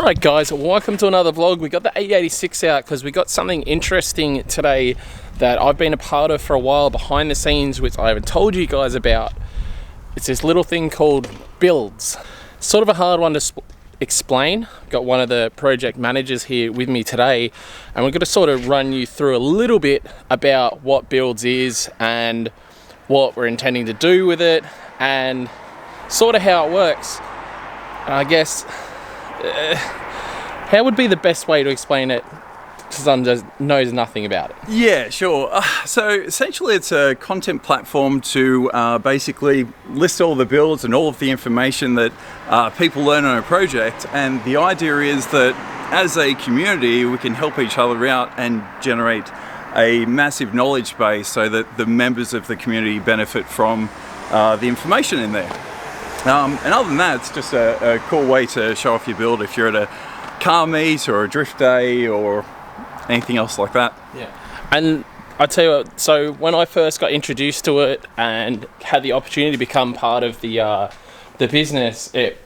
Alright guys, welcome to another vlog. We got the E86 out because we got something interesting today that I've been a part of for a while behind the scenes, which I haven't told you guys about. It's this little thing called builds. Sort of a hard one to explain. Got one of the project managers here with me today, and we're going to sort of run you through a little bit about what builds is and what we're intending to do with it and sort of how it works. And I guess how would be the best way to explain it to someone that knows nothing about it? Yeah, sure. So essentially it's a content platform to basically list all the builds and all of the information that people learn on a project. And the idea is that as a community, we can help each other out and generate a massive knowledge base so that the members of the community benefit from the information in there. And other than that, it's just a cool way to show off your build if you're at a car meet or a drift day or anything else like that. Yeah. And I tell you what, so when I first got introduced to it and had the opportunity to become part of the business, it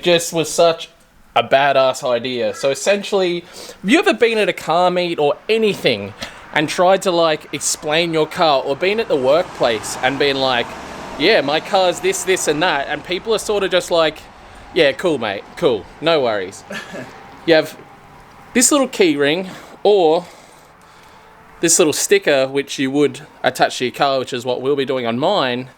just was such a badass idea. So essentially, have you ever been at a car meet or anything and tried to like explain your car, or been at the workplace and been like, yeah, my car's this and that, and people are sort of just like, yeah, cool mate, cool, no worries. You have this little key ring or this little sticker which you would attach to your car, which is what we'll be doing on mine,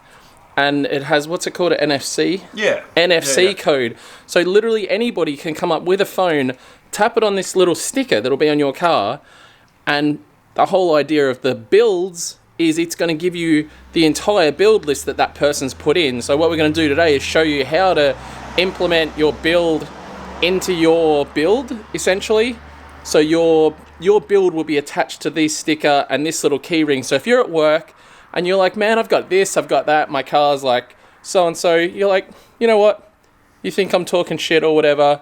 and it has, what's it called, an NFC? Yeah. NFC code. So literally anybody can come up with a phone, tap it on this little sticker that'll be on your car, and the whole idea of the builds is it's going to give you the entire build list that that person's put in. So what we're going to do today is show you how to implement your build into your build, essentially. So your build will be attached to this sticker and this little key ring. So if you're at work and you're like, man, I've got this, I've got that, my car's like so-and-so, you're like, you know what? You think I'm talking shit or whatever,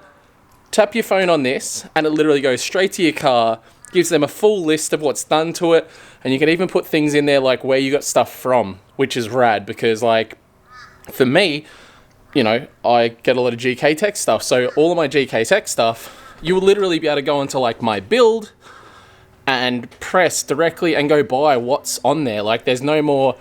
tap your phone on this and it literally goes straight to your car, gives them a full list of what's done to it, and you can even put things in there like where you got stuff from, which is rad because like for me, you know, I get a lot of GK Tech stuff, so all of my GK Tech stuff, you will literally be able to go into like my build and press directly and go buy what's on there. Like there's no more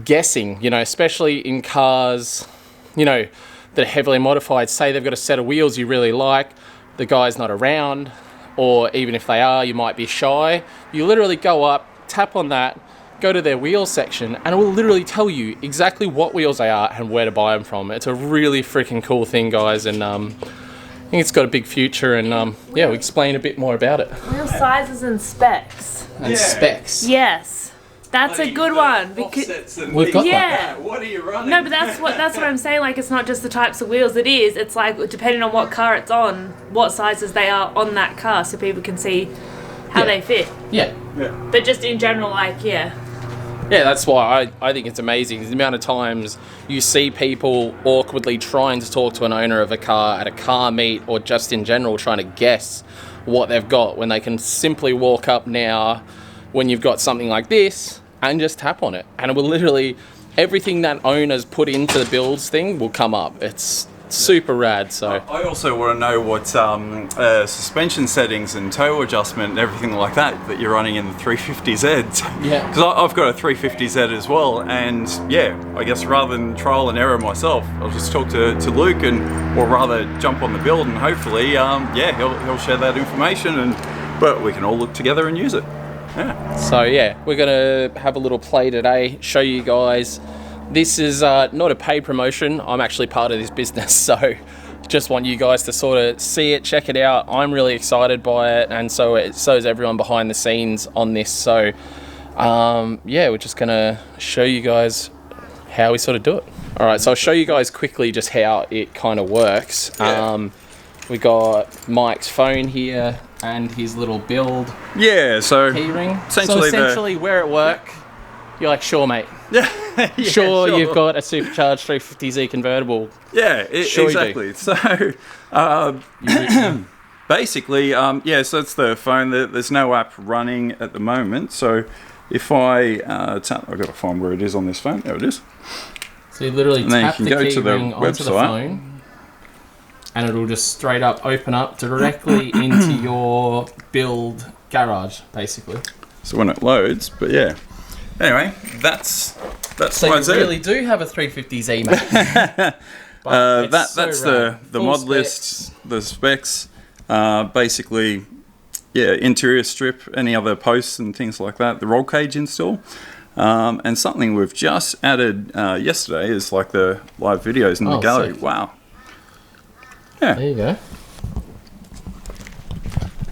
guessing, you know, especially in cars, you know, that are heavily modified. Say they've got a set of wheels you really like, the guy's not around, or even if they are, you might be shy. You literally go up, tap on that, go to their wheel section, and it will literally tell you exactly what wheels they are and where to buy them from. It's a really freaking cool thing, guys, and I think it's got a big future, and yeah, we'll explain a bit more about it. Wheel sizes and specs. And specs. Yes. That's a good one because we've got yeah. What are you running? No, but that's what I'm saying. Like, it's not just the types of wheels. It's like depending on what car it's on, what sizes they are on that car, so people can see how they fit. Yeah. But just in general, like yeah, that's why I think it's amazing the amount of times you see people awkwardly trying to talk to an owner of a car at a car meet or just in general trying to guess what they've got, when they can simply walk up now when you've got something like this and just tap on it, and it will literally, everything that owners put into the builds thing will come up. It's super rad. So I also want to know what suspension settings and toe adjustment and everything like that you're running in the 350Z. Yeah. Because I've got a 350Z as well, and yeah, I guess rather than trial and error myself, I'll just talk to Luke or rather jump on the build, and hopefully yeah, he'll share that information, but we can all look together and use it. Yeah. So yeah, we're gonna have a little play today, show you guys. This is not a paid promotion. I'm actually part of this business, so just want you guys to sort of see it, check it out. I'm really excited by it, and so is everyone behind the scenes on this. So yeah, we're just gonna show you guys how we sort of do it. All right, so I'll show you guys quickly just how it kind of works. Yeah. We got Mike's phone here and his little build So keyring. Essentially, so essentially where at work, you're like, sure mate. Yeah, sure, you've got a supercharged 350Z convertible. Yeah, sure exactly. So basically, yeah, so it's the phone. There's no app running at the moment. So if I tap, I've got to find where it is on this phone. There it is. So you literally tap the key ring onto the phone. and it'll just straight up open up directly into your build garage, basically. So when it loads, but yeah. Anyway, that's So why you it's there. really do have a 350Z, mate. But That's the Full mod specs. list, the specs, basically, yeah, interior strip, any other posts and things like that, the roll cage install, and something we've just added yesterday is like the live videos in the gallery. Sick. Wow. Yeah. There you go.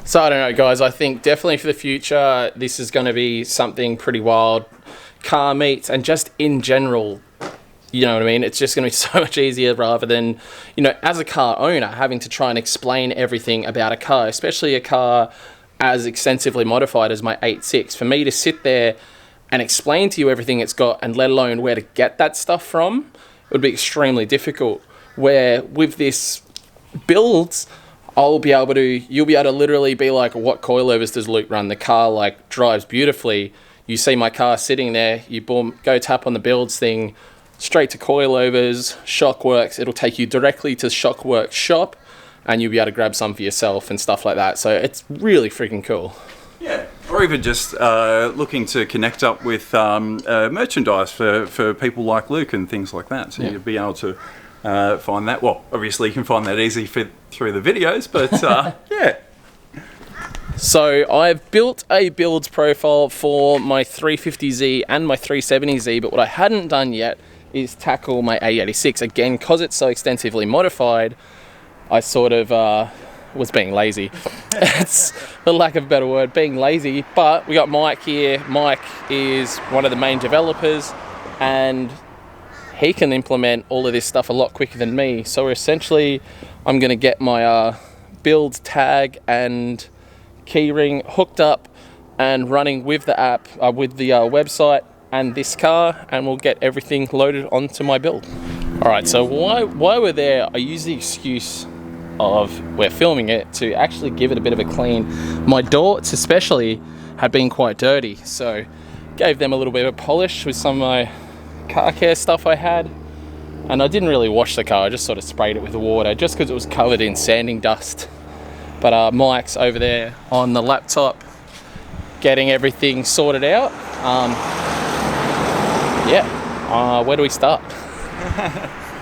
So I don't know, guys. I think definitely for the future, this is going to be something pretty wild. Car meets and just in general, you know what I mean? It's just going to be so much easier rather than, you know, as a car owner, having to try and explain everything about a car, especially a car as extensively modified as my 8.6. For me to sit there and explain to you everything it's got and let alone where to get that stuff from, it would be extremely difficult. Where with this builds, you'll be able to literally be like, what coilovers does Luke run? The car like drives beautifully. You see my car sitting there, you boom, go tap on the builds thing, straight to coilovers, Shockworks. It'll take you directly to Shockworks shop, and you'll be able to grab some for yourself and stuff like that. So it's really freaking cool. Yeah, or even just looking to connect up with merchandise for people like Luke and things like that. So Yeah. you'll be able to find that. Well, obviously you can find that easy through the videos, but yeah. So I've built a builds profile for my 350Z and my 370Z, but what I hadn't done yet is tackle my A86. Again, because it's so extensively modified, I sort of was being lazy. It's, for lack of a better word, being lazy. But we got Mike here. Mike is one of the main developers, and he can implement all of this stuff a lot quicker than me. So essentially, I'm going to get my build tag and keyring hooked up and running with the app, with the website and this car, and we'll get everything loaded onto my build. All right, so while we're there, I use the excuse of we're filming it to actually give it a bit of a clean. My doors especially had been quite dirty, so gave them a little bit of a polish with some of my car care stuff I had. And I didn't really wash the car, I just sort of sprayed it with the water just because it was covered in sanding dust. But Mike's over there on the laptop getting everything sorted out. Where do we start?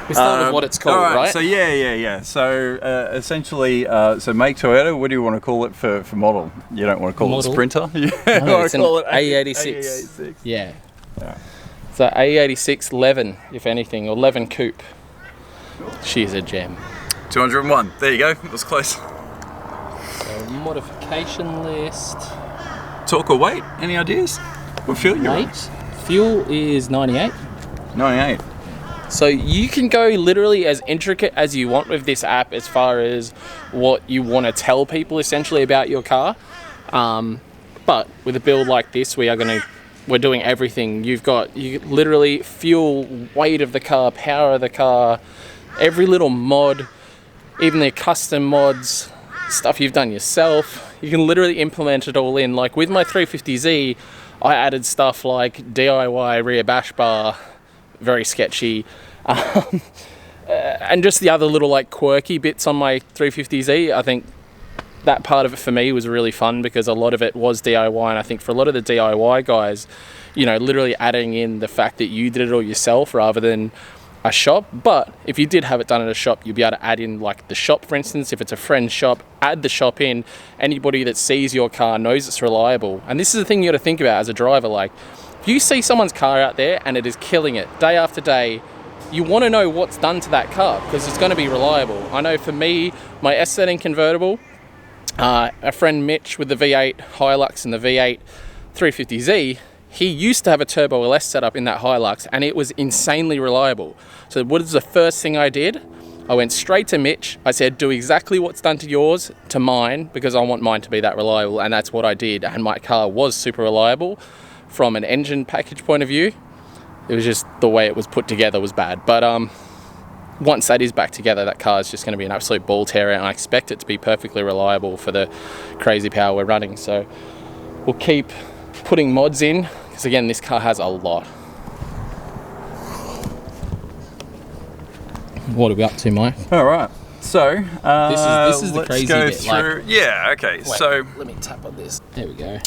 We start with what it's called, right? So yeah. So essentially, so make Toyota. What do you want to call it for model? You don't want to call Model? it Sprinter. You No, want it's to an call it A86. A86. Yeah. Yeah. So A86 Levin, if anything, or Levin Coupe. She's a gem. 201. There you go. That was close. So modification list. Torque or weight? Any ideas? What fuel you Weight. Fuel is 98. 98. So you can go literally as intricate as you want with this app as far as what you want to tell people essentially about your car. But with a build like this, we're doing everything. You literally fuel, weight of the car, power of the car, every little mod, even the custom mods, stuff you've done yourself. You can literally implement it all in. Like with my 350Z, I added stuff like DIY rear bash bar, very sketchy, and just the other little like quirky bits on my 350Z. I think that part of it for me was really fun because a lot of it was DIY, and I think for a lot of the DIY guys, you know, literally adding in the fact that you did it all yourself rather than a shop. But if you did have it done at a shop, you'd be able to add in like the shop, for instance. If it's a friend's shop, add the shop in. Anybody that sees your car knows it's reliable. And this is the thing you got to think about as a driver. Like, if you see someone's car out there and it is killing it day after day, you want to know what's done to that car because it's going to be reliable. I know for me, my S13 convertible, a friend Mitch with the V8 Hilux and the V8 350Z, he used to have a Turbo LS setup in that Hilux and it was insanely reliable. So what is the first thing I did? I went straight to Mitch. I said, do exactly what's done to yours to mine because I want mine to be that reliable, and that's what I did. And my car was super reliable from an engine package point of view. It was just the way it was put together was bad. But once that is back together, that car is just going to be an absolute ball terror, and I expect it to be perfectly reliable for the crazy power we're running. So we'll keep putting mods in because again, this car has a lot. What are we up to, Mike? All right. So This is the let's crazy go bit, like- through. Yeah. Okay. Wait, So let me tap on this. There we go.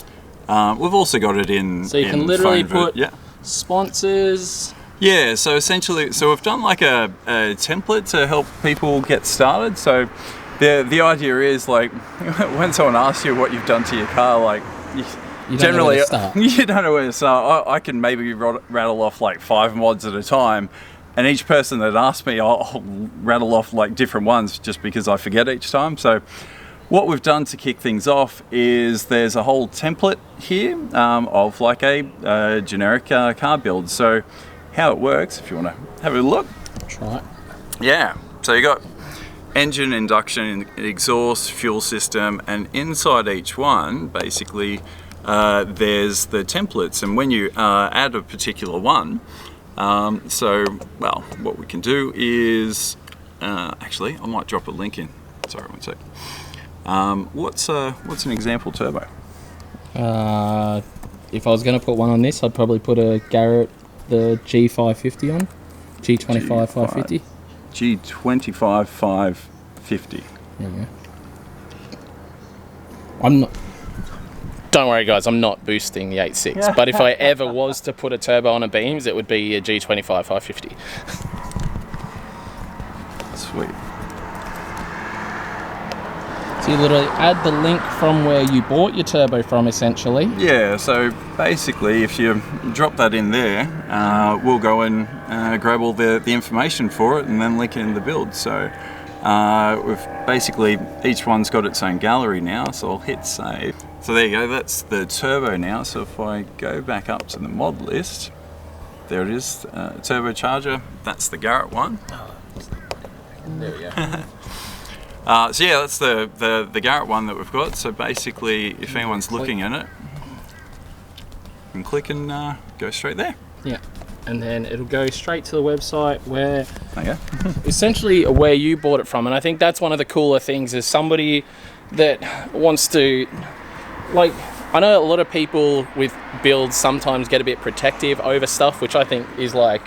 we've also got it in. So you can in literally phone put sponsors. Yeah, so essentially, we've done like a template to help people get started. So the idea is like when someone asks you what you've done to your car, like You generally don't know where to start. you don't know where to start. I can maybe rattle off like 5 mods at a time, and each person that asks me, I'll rattle off like different ones just because I forget each time. So what we've done to kick things off is there's a whole template here of like a generic car build. So how it works, if you want to have a look. Try it. Yeah, so you got engine, induction, exhaust, fuel system, and inside each one, basically, there's the templates. And when you add a particular one, what we can do is, actually, I might drop a link in. Sorry, one sec. What's an example turbo? If I was going to put one on this, I'd probably put a Garrett, the G550 on. G25 550. G25 550. There we go. I'm not. Don't worry, guys. I'm not boosting the 8.6. But if I ever was to put a turbo on a Beams, it would be a G25 550. Sweet. So you literally add the link from where you bought your turbo from, essentially. Yeah, so basically if you drop that in there, we'll go and grab all the information for it and then link it in the build. So we've basically, each one's got its own gallery now, so I'll hit save. So there you go, that's the turbo now. So if I go back up to the mod list, there it is, turbocharger, that's the Garrett one. There we go. So yeah, that's the Garrett one that we've got. So basically, if anyone's looking at it, you can click and go straight there. Yeah. And then it'll go straight to the website where Okay. essentially where you bought it from. And I think that's one of the cooler things is somebody that wants to, like, I know a lot of people with builds sometimes get a bit protective over stuff, which I think is like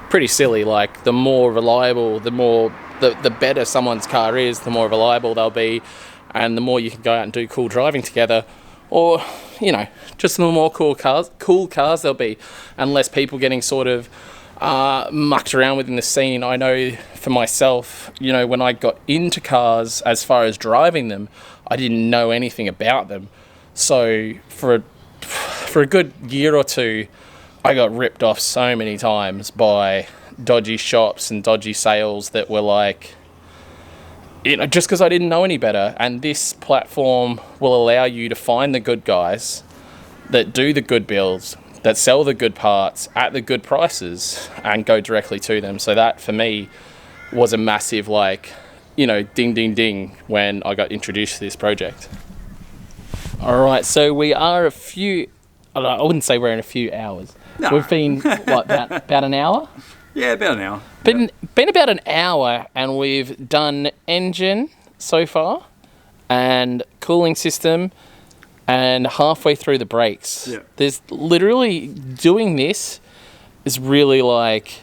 pretty silly. Like the more reliable, the better someone's car is, the more reliable they'll be, and the more you can go out and do cool driving together, or just the more cool cars there'll be, and less people getting sort of mucked around within the scene. I know for myself, when I got into cars, as far as driving them, I didn't know anything about them. So for a good year or two, I got ripped off so many times by dodgy shops and dodgy sales that were like, just because I didn't know any better. And this platform will allow you to find the good guys that do the good builds, that sell the good parts at the good prices, and go directly to them. So that for me was a massive ding ding ding when I got introduced to this project. All right, so we are I wouldn't say we're in a few hours. No. We've been about an hour. Yeah, about an hour. Been about an hour, and we've done engine so far, and cooling system, and halfway through the brakes. Yeah. There's literally, doing this is really like,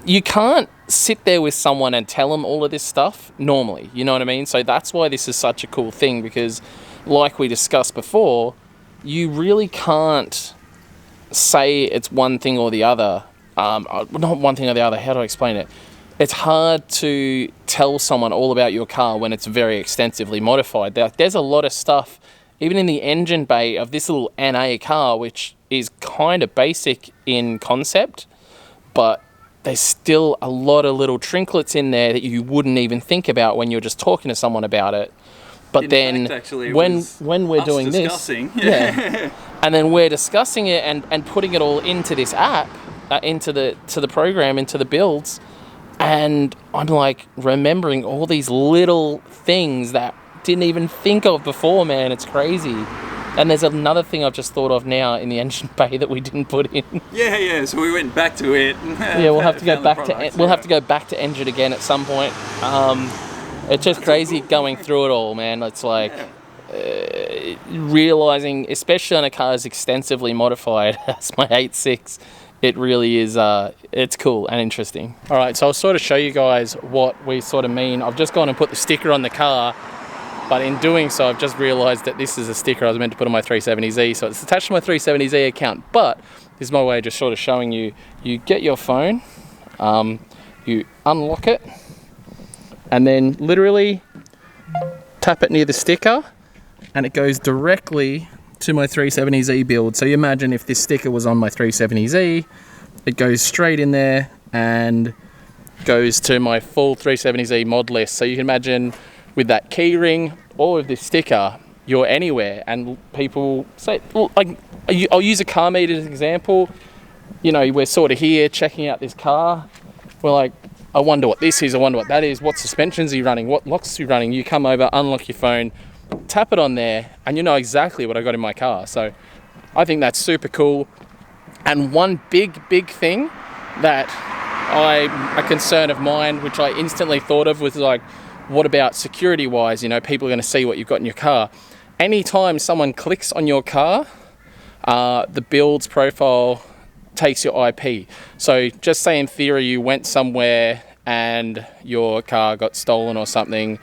you can't sit there with someone and tell them all of this stuff normally, you know what I mean? So that's why this is such a cool thing, because like we discussed before, you really can't say it's one thing or the other. Not one thing or the other, how do I explain it? It's hard to tell someone all about your car when it's very extensively modified. There's a lot of stuff, even in the engine bay of this little NA car, which is kind of basic in concept, but there's still a lot of little trinklets in there that you wouldn't even think about when you're just talking to someone about it. But then when we're doing this, yeah, and then we're discussing it and putting it all into this app, into the program, into the builds, and I'm like remembering all these little things that didn't even think of before, man. It's crazy. And there's another thing I've just thought of now in the engine bay that we didn't put in. Yeah. So we went back to it. Yeah, we'll have to go back have to go back to engine again at some point. It's just crazy going through it all, man. It's like realizing, especially on a car as extensively modified as my 8.6, it really is, it's cool and interesting. All right, so I'll sort of show you guys what we sort of mean. I've just gone and put the sticker on the car, but in doing so, I've just realized that this is a sticker I was meant to put on my 370Z, so it's attached to my 370Z account, but this is my way of just sort of showing you, you get your phone, you unlock it, and then literally tap it near the sticker, and it goes directly to my 370Z build. So you imagine if this sticker was on my 370Z, it goes straight in there and goes to my full 370Z mod list. So you can imagine with that key ring or with this sticker, you're anywhere, and people say, well, like, I'll use a car meet as an example. You know, we're sort of here checking out this car. We're like, I wonder what this is, I wonder what that is, what suspensions are you running, what locks are you running? You come over, unlock your phone, tap it on there, and you know exactly what I got in my car. So I think that's super cool. And one big thing that a concern of mine, which I instantly thought of, was like, what about security wise? You know, people are going to see what you've got in your car. Anytime someone clicks on your car, the build's profile takes your IP. So just say in theory you went somewhere and your car got stolen or something,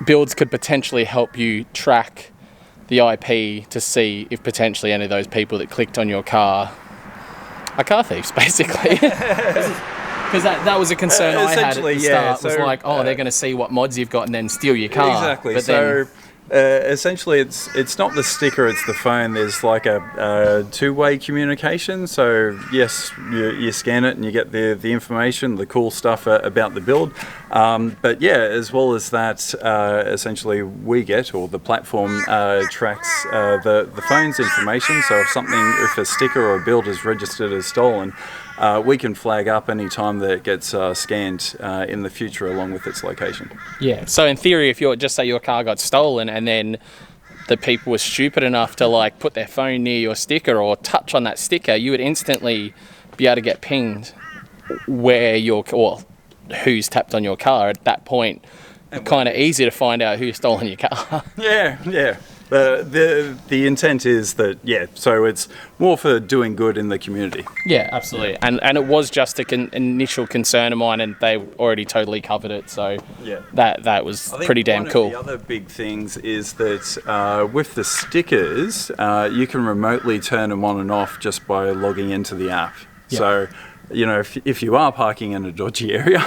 builds could potentially help you track the IP to see if potentially any of those people that clicked on your car are car thieves, basically. Because that was a concern I had at the start. Was like, they're going to see what mods you've got and then steal your car. Exactly. But so essentially, it's not the sticker; it's the phone. There's like a two-way communication. So yes, you scan it and you get the information, the cool stuff about the build. But yeah, as well as that, essentially we get, or the platform tracks the phone's information. So if a sticker or a build is registered as stolen, we can flag up any time that it gets scanned in the future along with its location. Yeah, so in theory, if just say your car got stolen and then the people were stupid enough to like put their phone near your sticker or touch on that sticker, you would instantly be able to get pinged who's tapped on your car at that point. Kind of easy to find out who's stolen your car. Yeah. The intent is that, so it's more for doing good in the community. Yeah, absolutely. And it was just an initial concern of mine, and they already totally covered it. So that was pretty damn cool. One of the other big things is that with the stickers, you can remotely turn them on and off just by logging into the app. Yep. So, you know, if you are parking in a dodgy area,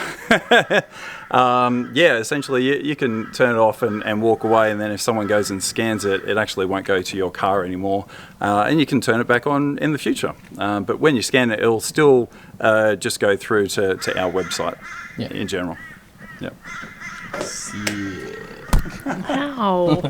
essentially you can turn it off and walk away, and then if someone goes and scans it, it actually won't go to your car anymore, and you can turn it back on in the future. But when you scan it, it'll still just go through to our website in general. Yeah. Wow.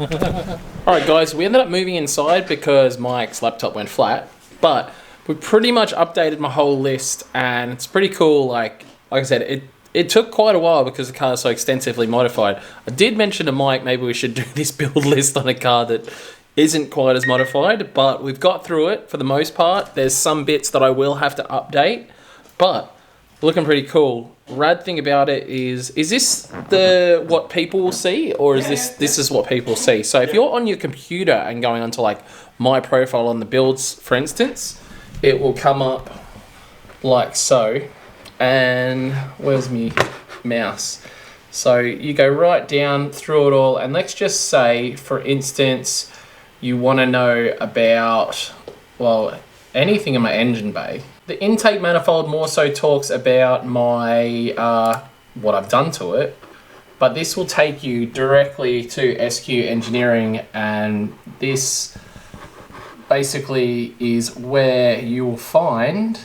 All right, guys, we ended up moving inside because Mike's laptop went flat, but we pretty much updated my whole list, and it's pretty cool. Like I said, it took quite a while because the car is so extensively modified. I did mention to Mike maybe we should do this build list on a car that isn't quite as modified, but we've got through it for the most part. There's some bits that I will have to update, but looking pretty cool. Rad thing about it is this what people will see, or is this is what people see? So if you're on your computer and going onto like my profile on the builds, for instance, it will come up like so, and where's me mouse? So you go right down through it all, and let's just say, for instance, you want to know about, anything in my engine bay. The intake manifold more so talks about my what I've done to it, but this will take you directly to SQ Engineering, and this basically is where you will find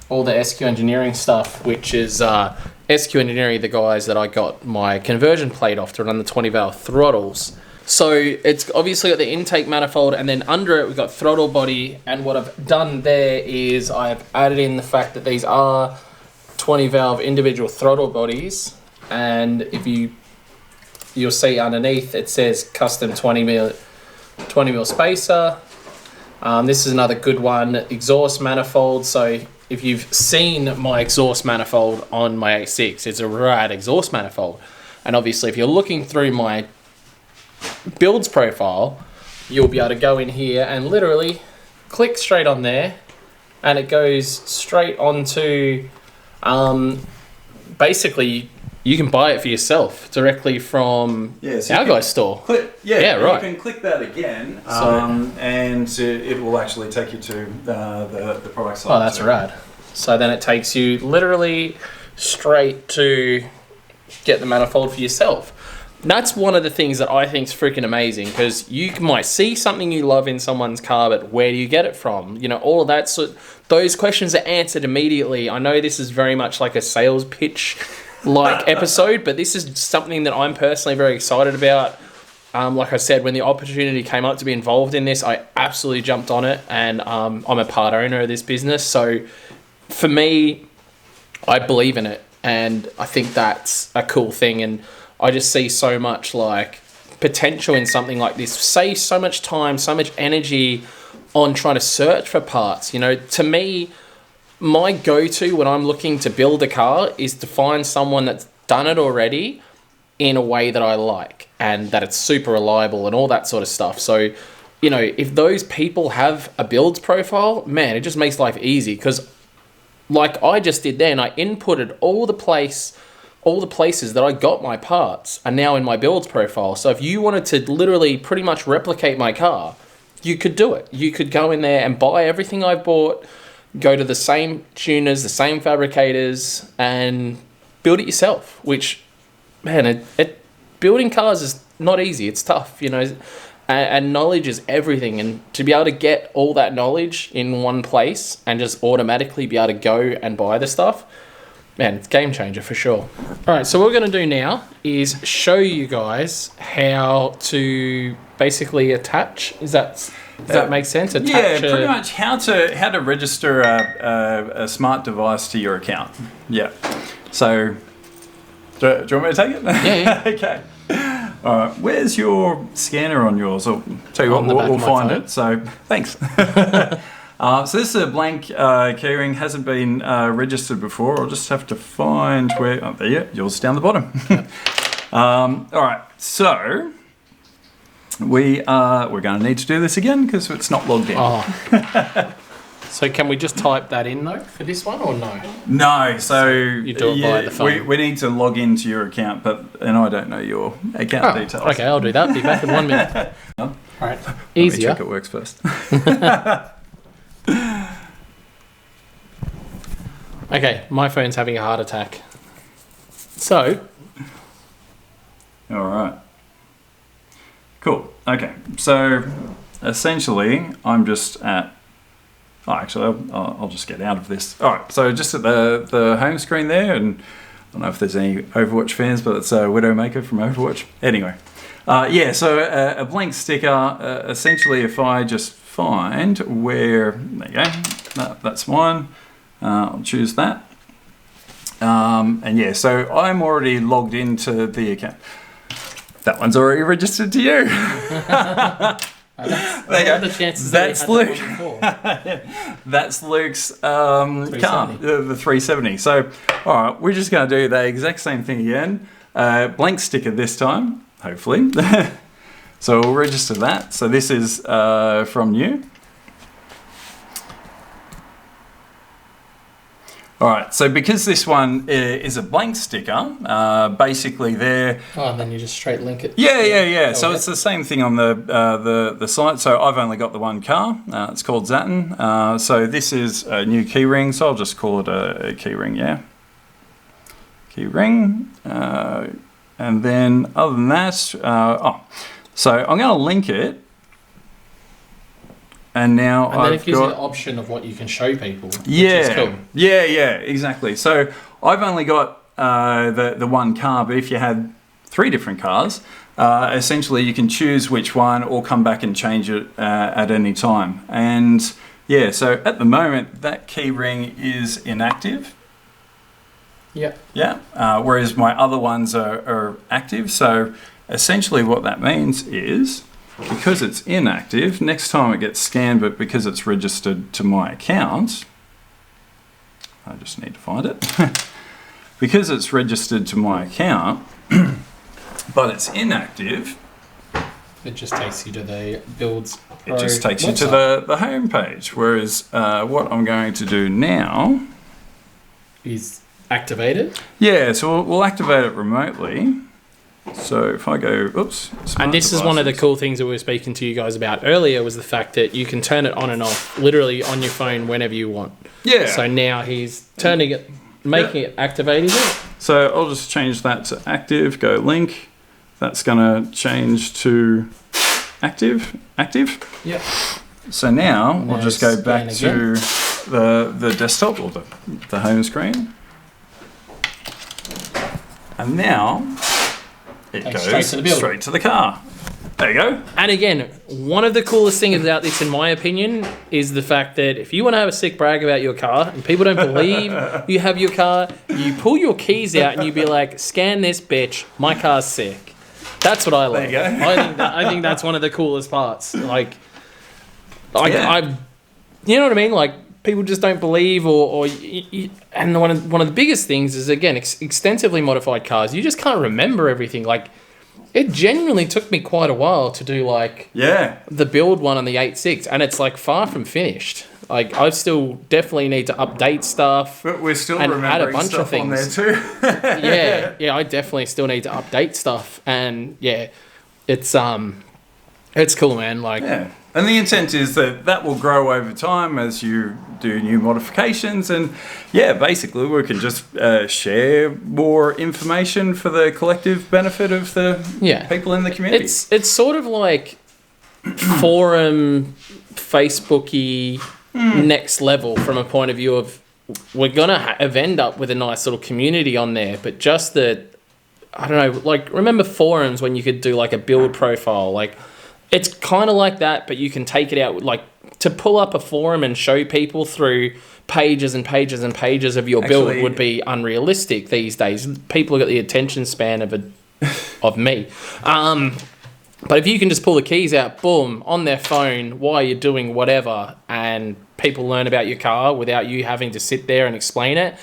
all the SQ Engineering stuff, which is SQ Engineering, the guys that I got my conversion plate off to run the 20 valve throttles. So it's obviously got the intake manifold, and then under it we've got throttle body, and what I've done there is I've added in the fact that these are 20 valve individual throttle bodies, and if you'll see underneath it says custom 20 mil spacer. This is another good one, exhaust manifold. So if you've seen my exhaust manifold on my A6, it's a rad exhaust manifold. And obviously if you're looking through my builds profile, you'll be able to go in here and literally click straight on there, and it goes straight onto, basically, you can buy it for yourself directly from our guy's store. Right. You can click that again, and it will actually take you to the product site. Oh, that's rad. So then it takes you literally straight to get the manifold for yourself. That's one of the things that I think is freaking amazing, because you might see something you love in someone's car, but where do you get it from? You know, all of that. So those questions are answered immediately. I know this is very much like a sales pitch like episode, but this is something that I'm personally very excited about. Like I said, when the opportunity came up to be involved in this, I absolutely jumped on it, and I'm a part owner of this business. So for me, I believe in it, and I think that's a cool thing. And I just see so much like potential in something like this. Save so much time, so much energy on trying to search for parts. You know, to me, my go-to when I'm looking to build a car is to find someone that's done it already in a way that I like, and that it's super reliable and all that sort of stuff. So, you know, if those people have a builds profile, man, it just makes life easy, because like I just did then, I inputted all the places that I got my parts are now in my builds profile. So if you wanted to literally pretty much replicate my car, you could do it. You could go in there and buy everything I've bought, go to the same tuners, the same fabricators, and build it yourself. Which, man, building cars is not easy. It's tough, you know, and knowledge is everything. And to be able to get all that knowledge in one place and just automatically be able to go and buy the stuff, man, it's a game changer for sure. All right, so what we're going to do now is show you guys how to basically attach. Does that make sense? Pretty much how to register a smart device to your account. Yeah. So, do you want me to take it? Yeah. Okay. All right. Where's your scanner on yours? I'll tell you what, we'll find it. So, thanks. So this is a blank keyring, hasn't been registered before. I'll just have to find where. Oh, there you go. Yours down the bottom. All right. So we're going to need to do this again because it's not logged in. Oh. So can we just type that in though for this one, or no? No. So you do it via the phone. We need to log into your account, and I don't know your account details. Okay, I'll do that. Be back in 1 minute. All right. Easier. Let me check it works first. Okay, my phone's having a heart attack. So. All right. Cool. Okay. So essentially, I'm just at. Oh, actually, I'll just get out of this. All right. So just at the home screen there, and I don't know if there's any Overwatch fans, but it's Widowmaker from Overwatch. Anyway. So a blank sticker. Essentially, if I just find where, there you go, that's mine. I'll choose that. So I'm already logged into the account. That one's already registered to you. That's Luke. That's Luke's car, the 370. So, all right, we're just going to do the exact same thing again. Blank sticker this time, hopefully. So we'll register that. So this is from you. All right, so because this one is a blank sticker, basically there. Oh, and then you just straight link it. Yeah. So it's the same thing on the site. So I've only got the one car. It's called Zatin. So this is a new key ring. So I'll just call it a key ring. Yeah. Key ring. And then other than that, so I'm going to link it. And now then it gives you the option of what you can show people, which is cool. Yeah, exactly. So I've only got the one car, but if you had 3 different cars, essentially you can choose which one or come back and change it at any time. And yeah, so at the moment that key ring is inactive. Yeah. Yeah. Whereas my other ones are active. So essentially what that means is, because it's inactive, next time it gets scanned, but because it's registered to my account, I just need to find it. Because it's registered to my account, but it's inactive, It just takes you to the builds. It just takes you to the home page. Whereas what I'm going to do now is activate it. Yeah, so we'll activate it remotely. So if I go, oops. And this is one of the cool things that we were speaking to you guys about earlier, was the fact that you can turn it on and off literally on your phone whenever you want. Yeah. So now he's turning it, making it, activating it. So I'll just change that to active, go link. That's going to change to active. Yep. So now we'll just go back to the desktop or the home screen. And now it goes straight to the car. There you go. And again, one of the coolest things about this, in my opinion, is the fact that if you want to have a sick brag about your car and people don't believe you have your car, you pull your keys out and you be like, scan this bitch, my car's sick. That's what I like. There you go. I think that's one of the coolest parts. Like I you know what I mean? Like, people just don't believe, and one of the biggest things is, again, extensively modified cars. You just can't remember everything. Like, it genuinely took me quite a while to do, like, the build one on the 8.6, and it's, like, far from finished. Like, I still definitely need to update stuff. But we're still and remembering add a bunch stuff of things on there too. yeah, I definitely still need to update stuff, and it's cool, man. Like, and the intent is that will grow over time as you do new modifications, and basically we can just share more information for the collective benefit of the people in the community. It's sort of like forum, Facebooky, next level, from a point of view of, we're gonna end up with a nice little community on there, but just I don't know, like, remember forums when you could do like a build profile? Like, it's kind of like that, but you can take it out, like, to pull up a forum and show people through pages and pages and pages of your build would be unrealistic these days. People have got the attention span of me. But if you can just pull the keys out, boom, on their phone while you're doing whatever, and people learn about your car without you having to sit there and explain it.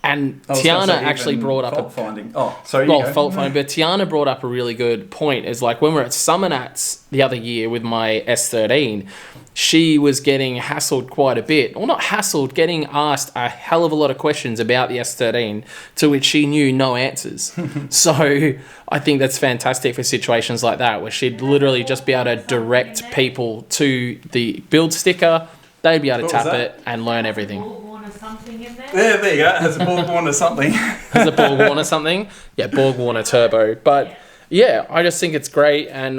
And Tiana actually brought up fault finding. Fault finding. But Tiana brought up a really good point. Is like, when we were at Summernats the other year with my S13, she was getting hassled quite a bit. Well, not hassled, getting asked a hell of a lot of questions about the S13 to which she knew no answers. So I think that's fantastic for situations like that, where she'd literally just be able to direct people to the build sticker. They'd be able to tap it and learn everything. Something in there? There you go. Has a Borg Warner something. Has a Borg Warner something? Yeah, Borg Warner Turbo. But I just think it's great. And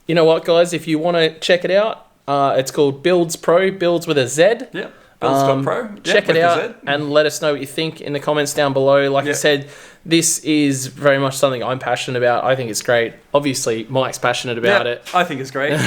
you know what, guys? If you want to check it out, it's called Builds Pro, Builds with a Z. Yeah. Builds.pro. Check it out and let us know what you think in the comments down below. Like I said, this is very much something I'm passionate about. I think it's great. Obviously, Mike's passionate about it. I think it's great.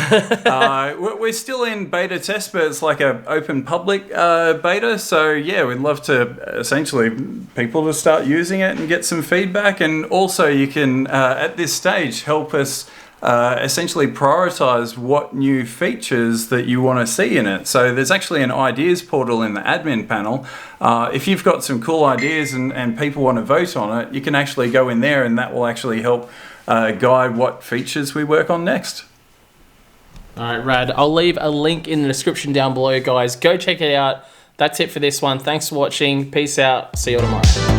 We're still in beta test, but it's like an open public beta. So, we'd love to essentially people to start using it and get some feedback. And also you can, at this stage, help us essentially prioritize what new features that you want to see in it. So there's actually an ideas portal in the admin panel. If you've got some cool ideas and people want to vote on it, you can actually go in there, and that will actually help guide what features we work on next. All right, rad. I'll leave a link in the description down below, guys. Go check it out. That's it for this one. Thanks for watching. Peace out. See you tomorrow.